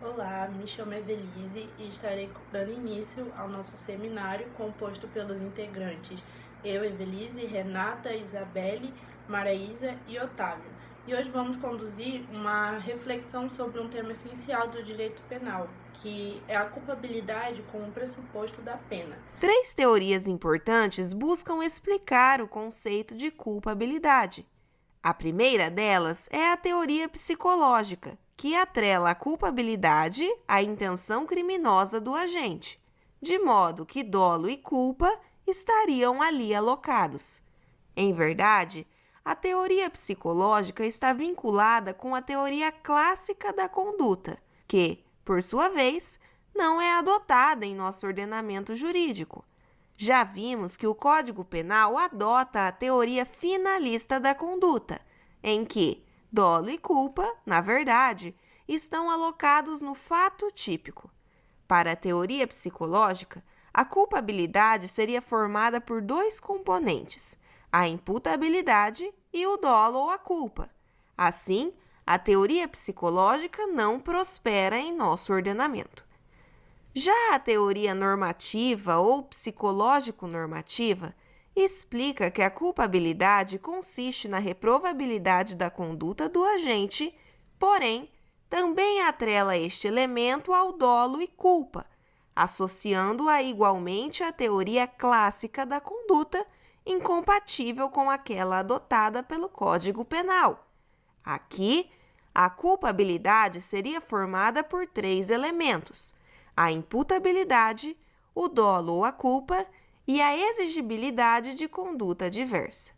Olá, me chamo Evelise e estarei dando início ao nosso seminário composto pelos integrantes eu, Evelise, Renata, Isabelle, Maraísa e Otávio. E hoje vamos conduzir uma reflexão sobre um tema essencial do direito penal, que é a culpabilidade como pressuposto da pena. Três teorias importantes buscam explicar o conceito de culpabilidade. A primeira delas é a teoria psicológica, que atrela a culpabilidade à intenção criminosa do agente, de modo que dolo e culpa estariam ali alocados. Em verdade, a teoria psicológica está vinculada com a teoria clássica da conduta, que, por sua vez, não é adotada em nosso ordenamento jurídico. Já vimos que o Código Penal adota a teoria finalista da conduta, em que dolo e culpa, na verdade, estão alocados no fato típico. Para a teoria psicológica, a culpabilidade seria formada por dois componentes, a imputabilidade e o dolo ou a culpa. Assim, a teoria psicológica não prospera em nosso ordenamento. Já a teoria normativa ou psicológico-normativa explica que a culpabilidade consiste na reprovabilidade da conduta do agente, porém, também atrela este elemento ao dolo e culpa, associando-a igualmente à teoria clássica da conduta, incompatível com aquela adotada pelo Código Penal. Aqui, a culpabilidade seria formada por três elementos: a imputabilidade, o dolo ou a culpa e a exigibilidade de conduta diversa.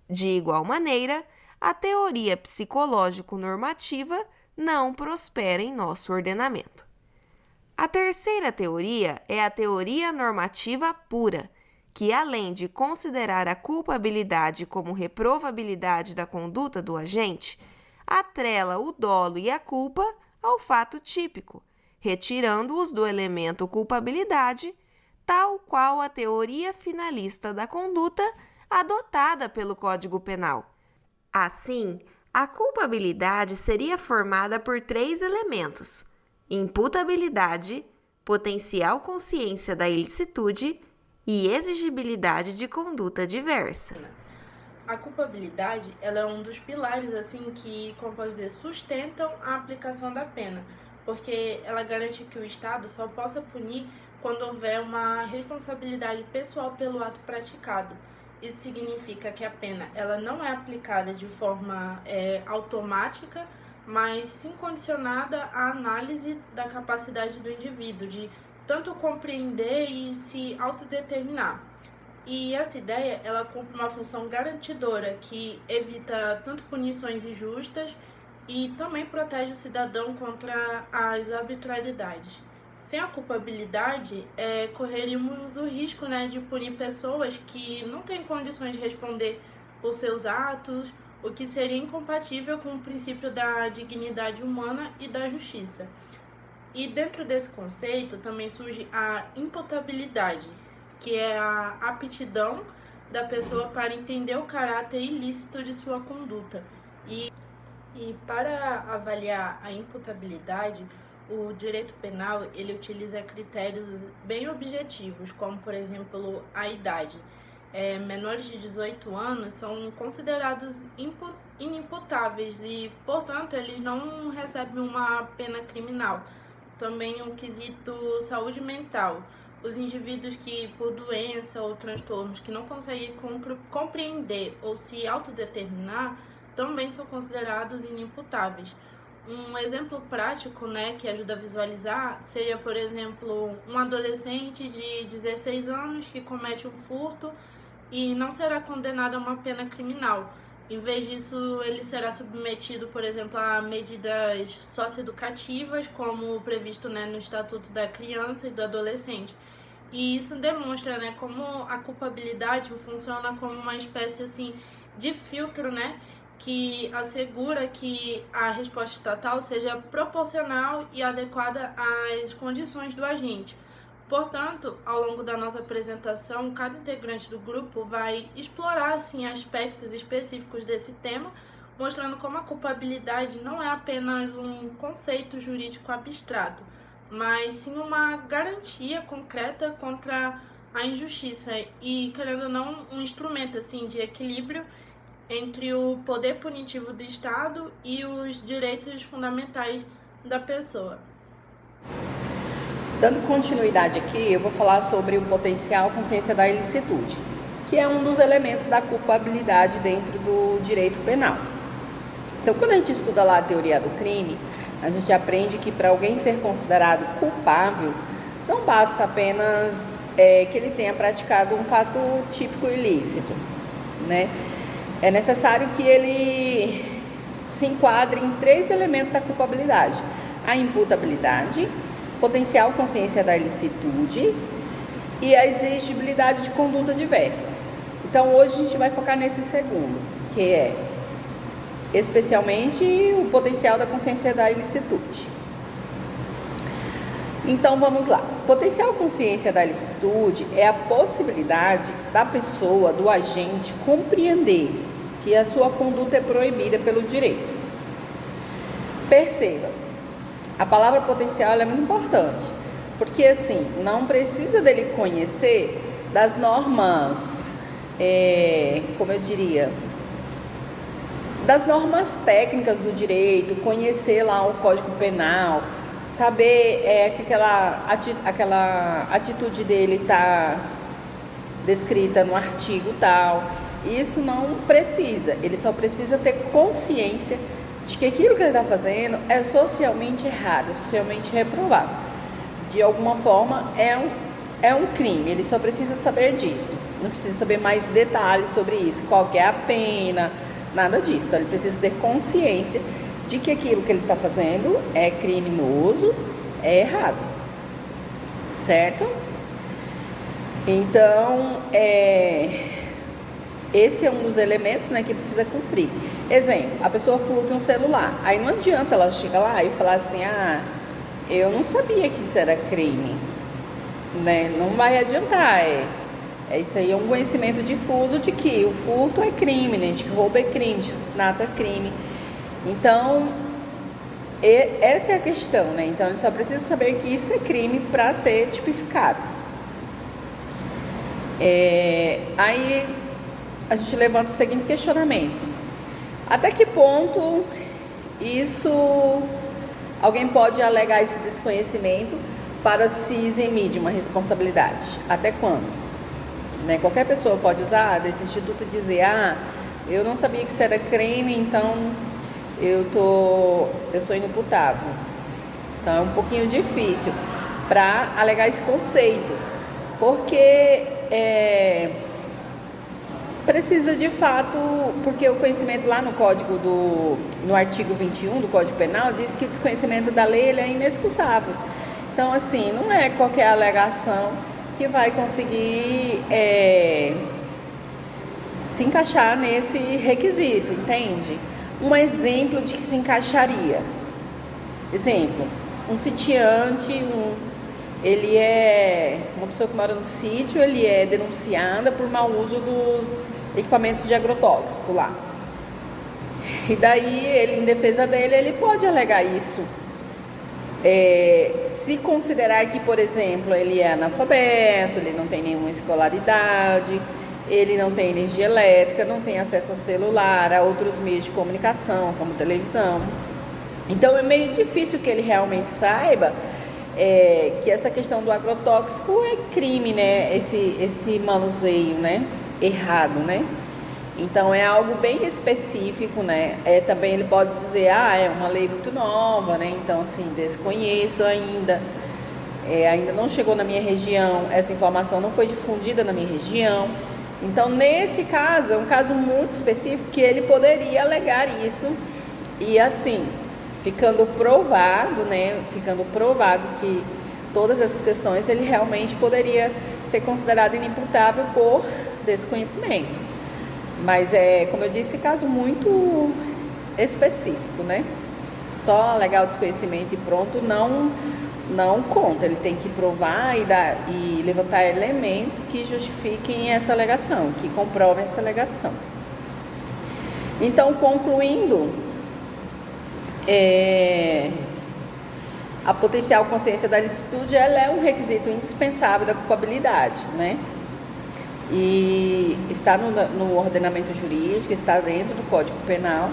De igual maneira, a teoria psicológico-normativa não prospera em nosso ordenamento. A terceira teoria é a teoria normativa pura, que, além de considerar a culpabilidade como reprovabilidade da conduta do agente, atrela o dolo e a culpa ao fato típico, retirando-os do elemento culpabilidade, tal qual a teoria finalista da conduta adotada pelo Código Penal. Assim, a culpabilidade seria formada por três elementos: imputabilidade, potencial consciência da ilicitude e exigibilidade de conduta diversa. A culpabilidade ela é um dos pilares assim que, como posso dizer, sustentam a aplicação da pena, porque ela garante que o Estado só possa punir quando houver uma responsabilidade pessoal pelo ato praticado. Isso significa que a pena ela não é aplicada de forma automática, mas sim condicionada à análise da capacidade do indivíduo de tanto compreender e se autodeterminar. E essa ideia, ela cumpre uma função garantidora que evita tanto punições injustas e também protege o cidadão contra as arbitrariedades. Sem a culpabilidade, correríamos o risco, de punir pessoas que não têm condições de responder por seus atos, o que seria incompatível com o princípio da dignidade humana e da justiça. E dentro desse conceito também surge a imputabilidade, que é a aptidão da pessoa para entender o caráter ilícito de sua conduta. E para avaliar a imputabilidade, o direito penal ele utiliza critérios bem objetivos, como, por exemplo, a idade. Menores de 18 anos são considerados inimputáveis e, portanto, eles não recebem uma pena criminal. Também o quesito saúde mental. Os indivíduos que, por doença ou transtornos, que não conseguem compreender ou se autodeterminar, também são considerados inimputáveis. Um exemplo prático, que ajuda a visualizar, seria, por exemplo, um adolescente de 16 anos que comete um furto e não será condenado a uma pena criminal. Em vez disso, ele será submetido, por exemplo, a medidas socioeducativas, como previsto no Estatuto da Criança e do Adolescente. E isso demonstra como a culpabilidade funciona como uma espécie assim, de filtro, que assegura que a resposta estatal seja proporcional e adequada às condições do agente. Portanto, ao longo da nossa apresentação, cada integrante do grupo vai explorar assim, aspectos específicos desse tema, mostrando como a culpabilidade não é apenas um conceito jurídico abstrato, mas sim uma garantia concreta contra a injustiça e, querendo ou não, um instrumento assim de equilíbrio entre o poder punitivo do Estado e os direitos fundamentais da pessoa. Dando continuidade aqui, eu vou falar sobre o potencial consciência da ilicitude, que é um dos elementos da culpabilidade dentro do direito penal. Então, quando a gente estuda lá a teoria do crime, a gente aprende que para alguém ser considerado culpável, não basta apenas que ele tenha praticado um fato típico ilícito, né? É necessário que ele se enquadre em 3 elementos da culpabilidade: a imputabilidade, potencial consciência da ilicitude e a exigibilidade de conduta diversa. Então, hoje a gente vai focar nesse segundo, que é especialmente o potencial da consciência da ilicitude. Então, vamos lá. Potencial consciência da ilicitude é a possibilidade da pessoa, do agente, compreender que a sua conduta é proibida pelo direito. Perceba, a palavra potencial é muito importante, porque assim, não precisa dele conhecer das normas, como eu diria, das normas técnicas do direito, conhecer lá o Código Penal, saber que aquela atitude dele está descrita no artigo tal. Isso não precisa, ele só precisa ter consciência de que aquilo que ele está fazendo é socialmente errado, é socialmente reprovado. De alguma forma é um crime, ele só precisa saber disso, não precisa saber mais detalhes sobre isso, qual que é a pena, nada disso. Então ele precisa ter consciência de que aquilo que ele está fazendo é criminoso, é errado, certo? Então, esse é um dos elementos, né, que precisa cumprir. Exemplo, a pessoa furta um celular, aí não adianta ela chegar lá e falar assim, eu não sabia que isso era crime, né? Não vai adiantar, isso aí é um conhecimento difuso de que o furto é crime, né? De que roubo é crime, de assassinato é crime. Então, essa é a questão, né? Então, ele só precisa saber que isso é crime para ser tipificado. Aí, a gente levanta o seguinte questionamento: até que ponto alguém pode alegar esse desconhecimento para se eximir de uma responsabilidade? Até quando? Né? Qualquer pessoa pode usar desse instituto e dizer, eu não sabia que isso era crime, então eu sou inimputável. Então é um pouquinho difícil para alegar esse conceito, porque precisa de fato, porque o conhecimento lá no artigo 21 do Código Penal diz que o desconhecimento da lei ele é inexcusável. Então assim, não é qualquer alegação que vai conseguir se encaixar nesse requisito, entende? Um exemplo de que se encaixaria. Exemplo, um sitiante, ele é uma pessoa que mora no sítio, ele é denunciada por mau uso dos equipamentos de agrotóxico lá. E daí, ele, em defesa dele, ele pode alegar isso. Se considerar que, por exemplo, ele é analfabeto, ele não tem nenhuma escolaridade, ele não tem energia elétrica, não tem acesso a celular, a outros meios de comunicação, como televisão. Então, é meio difícil que ele realmente saiba que essa questão do agrotóxico é crime, né? Esse manuseio, né? Errado, né? Então, é algo bem específico, né? Também ele pode dizer, é uma lei muito nova, né? Então, assim, desconheço ainda. Ainda não chegou na minha região, essa informação não foi difundida na minha região. Então, nesse caso, é um caso muito específico que ele poderia alegar isso e, assim, ficando provado, né? Ficando provado que todas essas questões ele realmente poderia ser considerado inimputável por desconhecimento. Mas como eu disse, caso muito específico, né? Só alegar o desconhecimento e pronto, não conta. Ele tem que provar e levantar elementos que justifiquem essa alegação, que comprovem essa alegação. Então, concluindo, a potencial consciência da licitude, ela é um requisito indispensável da culpabilidade, né? E está no ordenamento jurídico, está dentro do Código Penal.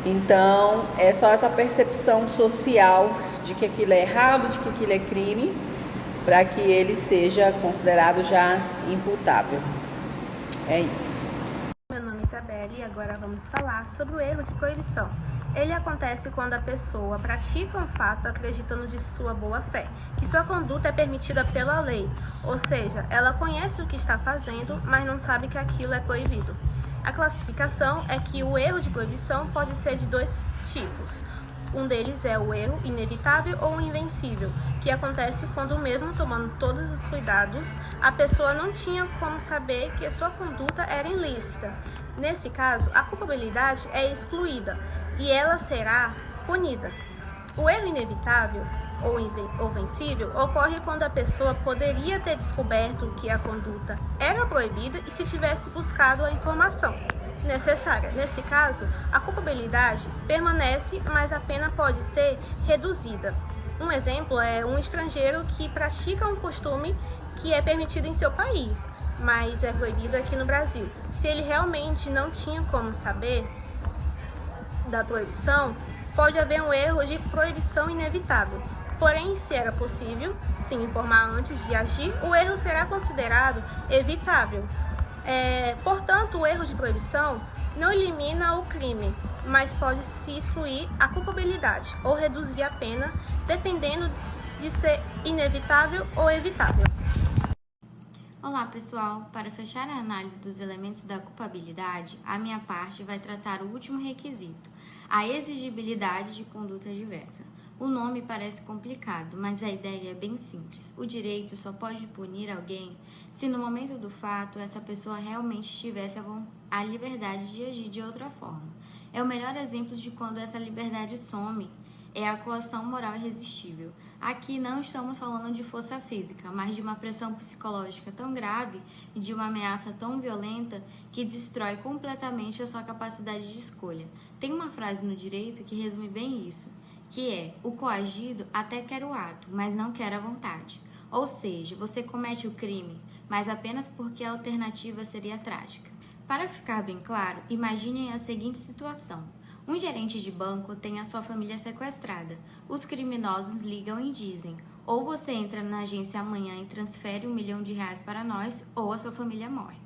Então, é só essa percepção social de que aquilo é errado, de que aquilo é crime, para que ele seja considerado já imputável. É isso. Meu nome é Isabelle e agora vamos falar sobre o erro de proibição. Ele acontece quando a pessoa pratica um fato acreditando de sua boa fé, que sua conduta é permitida pela lei, ou seja, ela conhece o que está fazendo, mas não sabe que aquilo é proibido. A classificação é que o erro de proibição pode ser de dois tipos. Um deles é o erro inevitável ou invencível, que acontece quando, mesmo tomando todos os cuidados, a pessoa não tinha como saber que sua conduta era ilícita. Nesse caso, a culpabilidade é excluída e ela será punida. O erro inevitável ou vencível ocorre quando a pessoa poderia ter descoberto que a conduta era proibida e se tivesse buscado a informação necessária. Nesse caso, a culpabilidade permanece, mas a pena pode ser reduzida. Um exemplo é um estrangeiro que pratica um costume que é permitido em seu país, mas é proibido aqui no Brasil. Se ele realmente não tinha como saber da proibição, pode haver um erro de proibição inevitável. Porém, se era possível se informar antes de agir, o erro será considerado evitável. Portanto, o erro de proibição não elimina o crime, mas pode se excluir a culpabilidade ou reduzir a pena, dependendo de ser inevitável ou evitável. Olá pessoal, para fechar a análise dos elementos da culpabilidade, a minha parte vai tratar o último requisito, a exigibilidade de conduta diversa. O nome parece complicado, mas a ideia é bem simples. O direito só pode punir alguém se no momento do fato essa pessoa realmente tivesse a liberdade de agir de outra forma. É o melhor exemplo de quando essa liberdade some, é a coação moral irresistível. Aqui não estamos falando de força física, mas de uma pressão psicológica tão grave e de uma ameaça tão violenta que destrói completamente a sua capacidade de escolha. Tem uma frase no direito que resume bem isso, que é: o coagido até quer o ato, mas não quer a vontade. Ou seja, você comete o crime, mas apenas porque a alternativa seria trágica. Para ficar bem claro, imaginem a seguinte situação. Um gerente de banco tem a sua família sequestrada. Os criminosos ligam e dizem: ou você entra na agência amanhã e transfere R$1 milhão para nós, ou a sua família morre.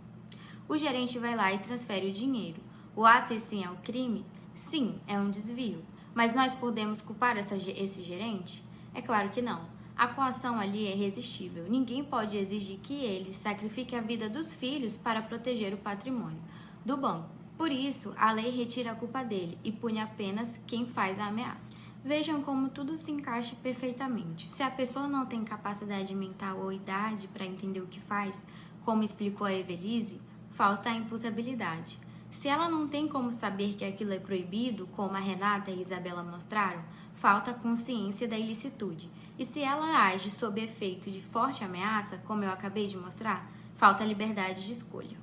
O gerente vai lá e transfere o dinheiro. O ato sim é um crime? Sim, é um desvio. Mas nós podemos culpar esse gerente? É claro que não. A coação ali é irresistível. Ninguém pode exigir que ele sacrifique a vida dos filhos para proteger o patrimônio do banco. Por isso, a lei retira a culpa dele e pune apenas quem faz a ameaça. Vejam como tudo se encaixa perfeitamente. Se a pessoa não tem capacidade mental ou idade para entender o que faz, como explicou a Evelise, falta a imputabilidade. Se ela não tem como saber que aquilo é proibido, como a Renata e a Isabela mostraram, falta a consciência da ilicitude. E se ela age sob efeito de forte ameaça, como eu acabei de mostrar, falta a liberdade de escolha.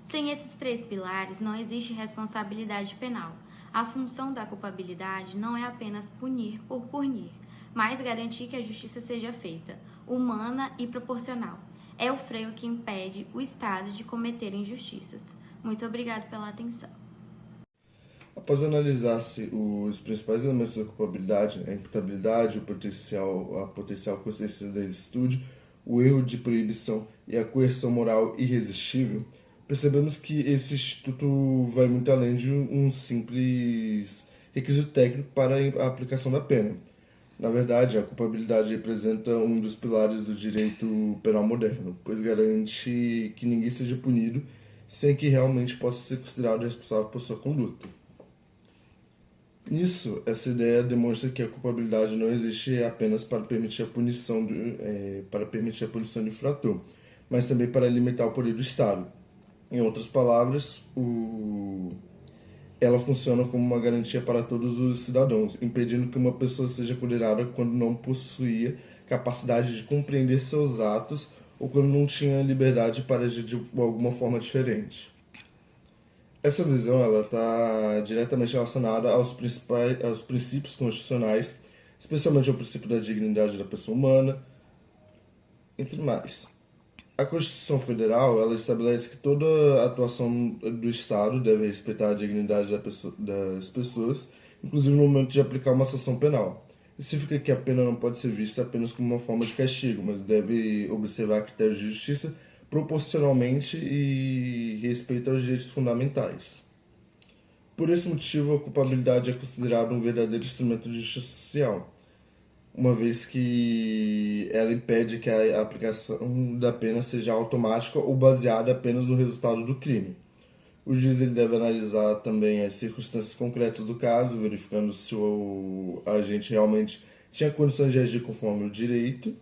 Sem esses três pilares, não existe responsabilidade penal. A função da culpabilidade não é apenas punir por punir, mas garantir que a justiça seja feita, humana e proporcional. É o freio que impede o Estado de cometer injustiças. Muito obrigado pela atenção. Após analisar-se os principais elementos da culpabilidade, a imputabilidade, a potencial consciência da ilicitude, o erro de proibição e a coerção moral irresistível, percebemos que esse instituto vai muito além de um simples requisito técnico para a aplicação da pena. Na verdade, a culpabilidade representa um dos pilares do direito penal moderno, pois garante que ninguém seja punido sem que realmente possa ser considerado responsável por sua conduta. Nisso, essa ideia demonstra que a culpabilidade não existe apenas para permitir a punição do infrator, mas também para limitar o poder do Estado. Em outras palavras, ela funciona como uma garantia para todos os cidadãos, impedindo que uma pessoa seja condenada quando não possuía capacidade de compreender seus atos ou quando não tinha liberdade para agir de alguma forma diferente. Essa visão ela está diretamente relacionada aos princípios constitucionais, especialmente ao princípio da dignidade da pessoa humana, entre mais. A Constituição Federal ela estabelece que toda atuação do Estado deve respeitar a dignidade das pessoas, inclusive no momento de aplicar uma sanção penal. Isso significa que a pena não pode ser vista apenas como uma forma de castigo, mas deve observar critérios de justiça proporcionalmente e respeito aos direitos fundamentais. Por esse motivo, a culpabilidade é considerada um verdadeiro instrumento de justiça social, uma vez que ela impede que a aplicação da pena seja automática ou baseada apenas no resultado do crime. O juiz ele deve analisar também as circunstâncias concretas do caso, verificando se o agente realmente tinha condições de agir conforme o direito.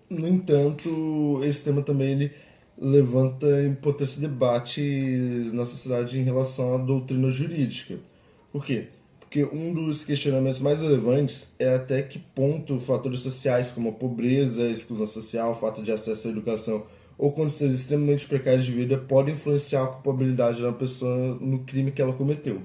No entanto, esse tema também ele levanta importantes debates na sociedade em relação à doutrina jurídica. Por quê? Porque um dos questionamentos mais relevantes é até que ponto fatores sociais como a pobreza, a exclusão social, falta de acesso à educação ou condições extremamente precárias de vida podem influenciar a culpabilidade da pessoa no crime que ela cometeu.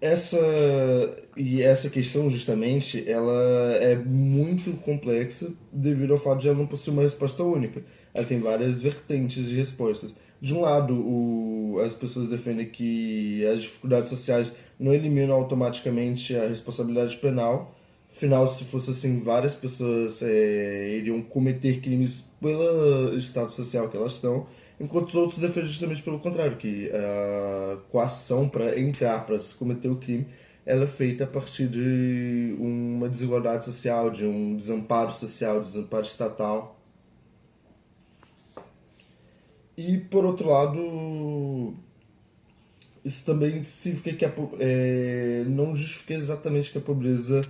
Essa questão, justamente, ela é muito complexa devido ao fato de ela não possuir uma resposta única. Ela tem várias vertentes de respostas. De um lado, as pessoas defendem que as dificuldades sociais não eliminam automaticamente a responsabilidade penal. Afinal, se fosse assim, várias pessoas iriam cometer crimes pelo estado social que elas estão, enquanto os outros defendem justamente pelo contrário, que a coação para se cometer o crime ela é feita a partir de uma desigualdade social, de um desamparo social, desamparo estatal. E, por outro lado, isso também significa que não justifica exatamente que a pobreza...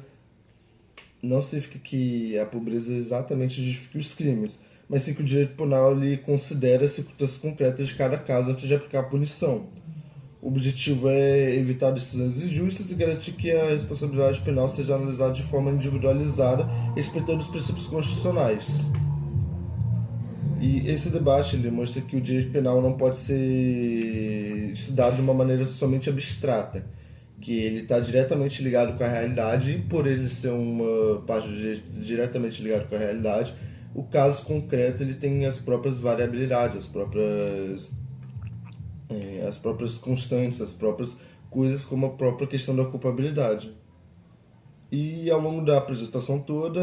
Não significa que a pobreza exatamente justifique os crimes, mas sim que o direito penal ele considera as circunstâncias concretas de cada caso antes de aplicar a punição. O objetivo é evitar decisões injustas e garantir que a responsabilidade penal seja analisada de forma individualizada, respeitando os princípios constitucionais. E esse debate ele mostra que o direito penal não pode ser estudado de uma maneira somente abstrata, que ele está diretamente ligado com a realidade, e por ele ser uma parte do direito diretamente ligado com a realidade, o caso concreto ele tem as próprias variabilidades, as próprias constantes, as próprias coisas, como a própria questão da culpabilidade. E ao longo da apresentação toda,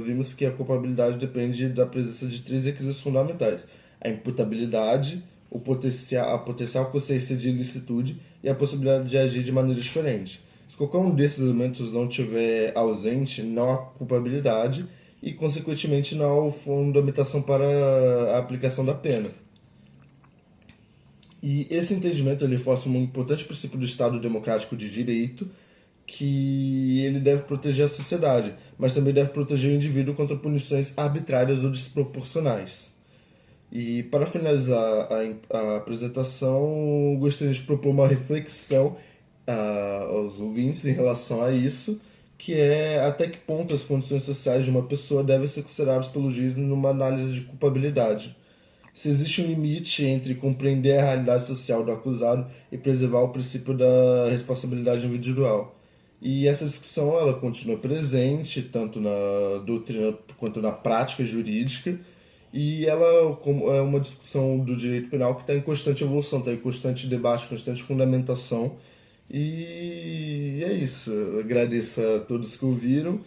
vimos que a culpabilidade depende da presença de 3 requisitos fundamentais: a imputabilidade, a potencial consciência de ilicitude e a possibilidade de agir de maneira diferente. Se qualquer um desses elementos não estiver ausente, não há culpabilidade e, consequentemente, não há fundamentação para a aplicação da pena. E esse entendimento ele reforça um importante princípio do Estado democrático de direito, que ele deve proteger a sociedade, mas também deve proteger o indivíduo contra punições arbitrárias ou desproporcionais. E para finalizar a apresentação, gostaria de propor uma reflexão aos ouvintes em relação a isso, que é até que ponto as condições sociais de uma pessoa devem ser consideradas pelo juiz numa análise de culpabilidade. Se existe um limite entre compreender a realidade social do acusado e preservar o princípio da responsabilidade individual. E essa discussão ela continua presente, tanto na doutrina quanto na prática jurídica, e ela é uma discussão do direito penal que está em constante evolução, está em constante debate, constante fundamentação. E é isso. Eu agradeço a todos que ouviram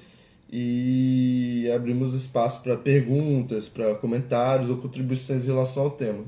e abrimos espaço para perguntas, para comentários ou contribuições em relação ao tema.